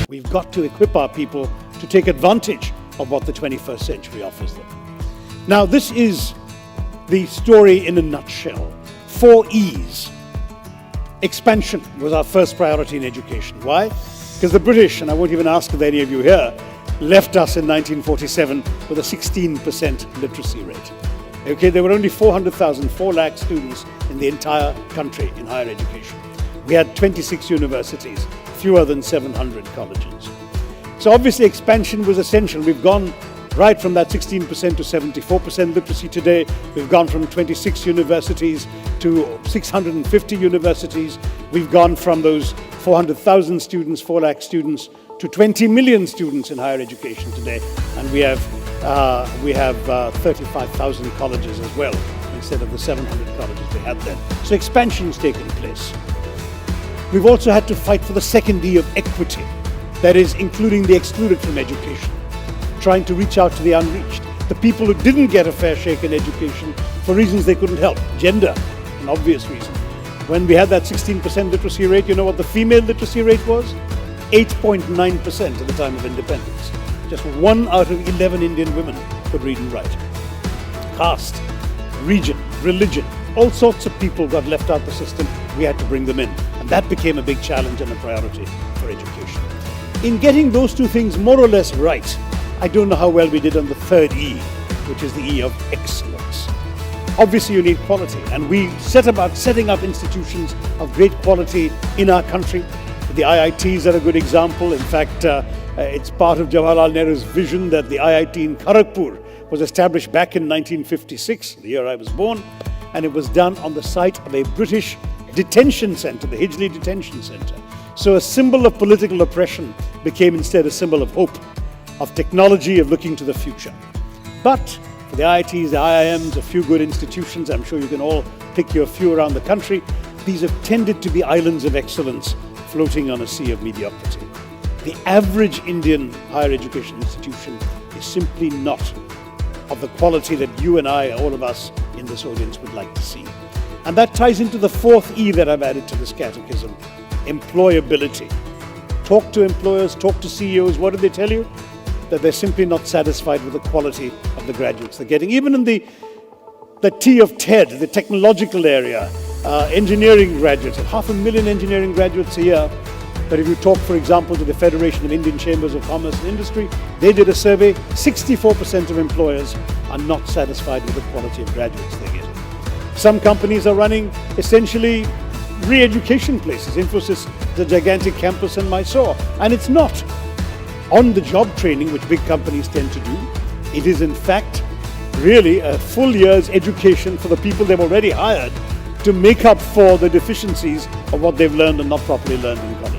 We've got to equip our people to take advantage of what the 21st century offers them. Now, this is the story in a nutshell. 4 E's. Expansion was our first priority in education. Why? Because the British, and I won't even ask if any of you here, left us in 1947 with a 16% literacy rate. Okay, there were only 400,000, 4 lakh students in the entire country in higher education. We had 26 universities, fewer than 700 colleges. So obviously expansion was essential. We've gone right from that 16% to 74% literacy today. We've gone from 26 universities to 650 universities. We've gone from those 400,000 students, 4 lakh students, to 20 million students in higher education today. And we have 35,000 colleges as well, instead of the 700 colleges we had then. So expansion's taken place. We've also had to fight for the second E of equity, that is, including the excluded from education, trying to reach out to the unreached, the people who didn't get a fair shake in education for reasons they couldn't help. Gender, an obvious reason. When we had that 16% literacy rate, you know what the female literacy rate was? 8.9% at the time of independence. Just 1 out of 11 Indian women could read and write. Caste, region, religion, all sorts of people got left out of the system. We had to bring them in. And that became a big challenge and a priority for education. In getting those 2 things more or less right, I don't know how well we did on the third E, which is the E of excellence. Obviously you need quality, and we set about setting up institutions of great quality in our country. The IITs are a good example. In fact, it's part of Jawaharlal Nehru's vision that the IIT in Kharagpur was established back in 1956, the year I was born, and it was done on the site of a British detention center, the Hijli Detention Center. So a symbol of political oppression became instead a symbol of hope, of technology, of looking to the future. But for the IITs, the IIMs, a few good institutions, I'm sure you can all pick your few around the country, these have tended to be islands of excellence floating on a sea of mediocrity. The average Indian higher education institution is simply not of the quality that you and I, all of us in this audience, would like to see. And that ties into the 4th E that I've added to this catechism, employability. Talk to employers, talk to CEOs. What do they tell you? That they're simply not satisfied with the quality of the graduates they're getting. Even in the T of TED, the technological area, engineering graduates, 500,000 engineering graduates a year. But if you talk, for example, to the Federation of Indian Chambers of Commerce and Industry, they did a survey, 64% of employers are not satisfied with the quality of graduates they get. Some companies are running essentially re-education places. Infosys, the gigantic campus in Mysore. And it's not on-the-job training, which big companies tend to do. It is, in fact, really a full year's education for the people they've already hired to make up for the deficiencies of what they've learned and not properly learned in college.